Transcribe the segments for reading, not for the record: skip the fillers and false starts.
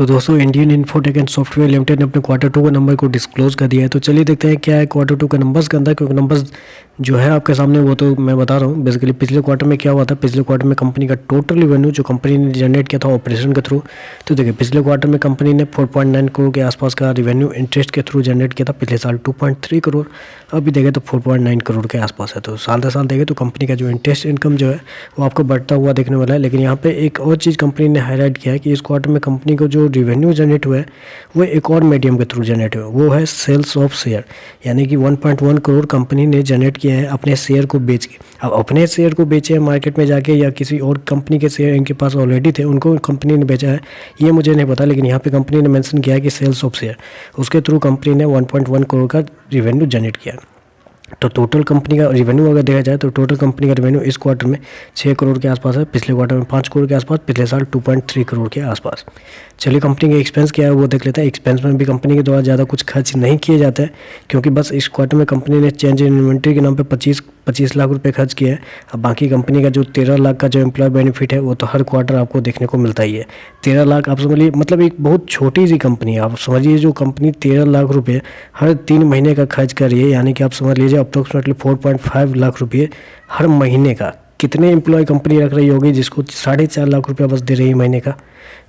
तो दोस्तों Indian infotech and software limited ने अपने क्वार्टर 2 का नंबर को डिस्क्लोज कर दिया है। तो चलिए देखते हैं क्या है क्वार्टर 2 का नंबर्स के अंदर, क्योंकि नंबर्स जो है आपके सामने वो तो मैं बता रहा हूँ। बेसिकली पिछले क्वार्टर में क्या हुआ था, पिछले क्वार्टर में कंपनी का टोटल रिवेन्यू जो कंपनी ने जनरेट किया था ऑपरेशन के थ्रू, तो देखिए पिछले क्वार्टर में कंपनी ने 4.9 करोड़ के आसपास का रिवेन्यू इंटरेस्ट के थ्रू जनरेट किया था। पिछले साल 2.3 करोड़, अभी देखें तो 4.9 करोड़ के आसपास है। तो साल दर साल देखें तो कंपनी का जो इंटरेस्ट इनकम जो है वो आपको बढ़ता हुआ देखने वाला है। लेकिन यहाँ पे एक और चीज़ कंपनी ने हाईलाइट किया है कि इस क्वार्टर में कंपनी को जो रिवेन्यू जनरेट हुआ है वो एक और मीडियम के थ्रू जनरेट हुआ है, वो है सेल्स ऑफ शेयर। यानी कि 1.1 करोड़ कंपनी ने जनरेट किया है अपने शेयर को बेच के। अब अपने शेयर को बेचे हैं मार्केट में जाके या किसी और कंपनी के शेयर इनके पास ऑलरेडी थे उनको कंपनी ने बेचा है, ये मुझे नहीं पता। लेकिन यहाँ पे कंपनी ने मेंशन किया है कि सेल्स ऑफ शेयर, उसके थ्रू कंपनी ने 1.1 करोड़ का रिवेन्यू जनरेट किया है। तो टोटल कंपनी का रिवेन्यू अगर देखा जाए तो टोटल कंपनी का रिवेन्यू इस क्वार्टर में 6 करोड़ के आसपास है, पिछले क्वार्टर में 5 करोड़ के आसपास, पिछले साल 2.3 करोड़ के आसपास। चलिए कंपनी के एक्सपेंस क्या है वो देख लेते हैं। एक्सपेंस में भी कंपनी के द्वारा ज़्यादा कुछ खर्च नहीं किए जाते हैं, क्योंकि बस इस क्वार्टर में कंपनी ने चेंज इन इन्वेंट्री के नाम पे 25 लाख रुपए खर्च किए हैं। अब बाकी कंपनी का जो 13 लाख का जो एम्प्लॉय बेनिफिट है वो तो हर क्वार्टर आपको देखने को मिलता ही है। 13 लाख आप समझिए, मतलब एक बहुत छोटी सी कंपनी है। आप समझिए जो कंपनी 13 लाख रुपये हर 3 महीने का खर्च कर रही है, यानी कि आप समझ लीजिए अप्रोक्सीमेटली 4.5 लाख रुपये हर महीने का। कितने एम्प्लॉय कंपनी रख रही होगी जिसको 4.5 लाख रुपया बस दे रही है महीने का।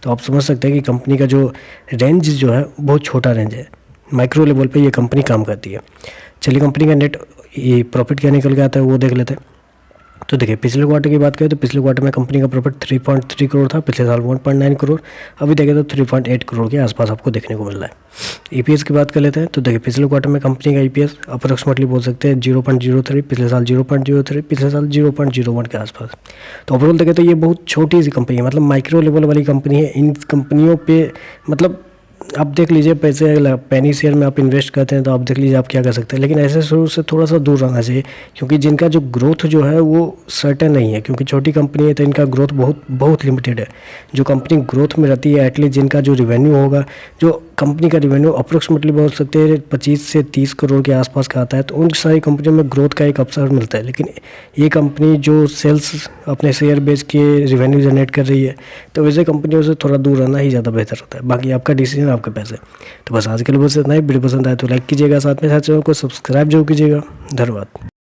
तो आप समझ सकते हैं कि कंपनी का जो रेंज जो है बहुत छोटा रेंज है, माइक्रो लेवल पे ये कंपनी काम करती है। चलिए कंपनी का नेट ये प्रॉफिट क्या निकल के आता है वो देख लेते हैं। तो देखिए पिछले क्वार्टर की बात करें तो पिछले क्वार्टर में कंपनी का प्रॉफिट 3.3 करोड़ था, पिछले साल 1.9 करोड़, अभी देखें तो 3.8 करोड़ के आसपास आपको देखने को मिल रहा है। ईपीएस की बात कर लेते हैं। तो देखिए पिछले क्वार्टर में कंपनी का ईपीएस अप्रोक्सीमेटली बोल सकते हैं 0.03, पिछले साल 0.03, पिछले साल 0.01 के आसपास। तो ओवरऑल देखें तो ये बहुत छोटी सी कंपनी है, मतलब माइक्रो लेवल वाली कंपनी है। इन कंपनियों पर मतलब आप देख लीजिए पैसे पेनी शेयर में आप इन्वेस्ट करते हैं तो आप देख लीजिए आप क्या कर सकते हैं। लेकिन ऐसे सोच से थोड़ा सा दूर रहना चाहिए, क्योंकि जिनका जो ग्रोथ जो है वो सर्टेन नहीं है, क्योंकि छोटी कंपनी है तो इनका ग्रोथ बहुत लिमिटेड है। जो कंपनी ग्रोथ में रहती है एटलीस्ट जिनका जो रिवेन्यू होगा, जो कंपनी का रिवेन्यू अप्रोक्सीमेटली बोल सकते हैं 25 से 30 करोड़ के आसपास का आता है, तो उन सारी कंपनियों में ग्रोथ का एक अवसर मिलता है। लेकिन ये कंपनी जो सेल्स अपने शेयर बेच के रिवेन्यू जनरेट कर रही है, तो वैसे कंपनियों से थोड़ा दूर रहना ही ज़्यादा बेहतर होता है। बाकी आपका डिसीजन, आपके पैसे। तो बस आज के लिए बस इतना ही। वीडियो पसंद आए तो लाइक कीजिएगा, साथ में साथ चैनल को सब्सक्राइब जरूर कीजिएगा। धन्यवाद।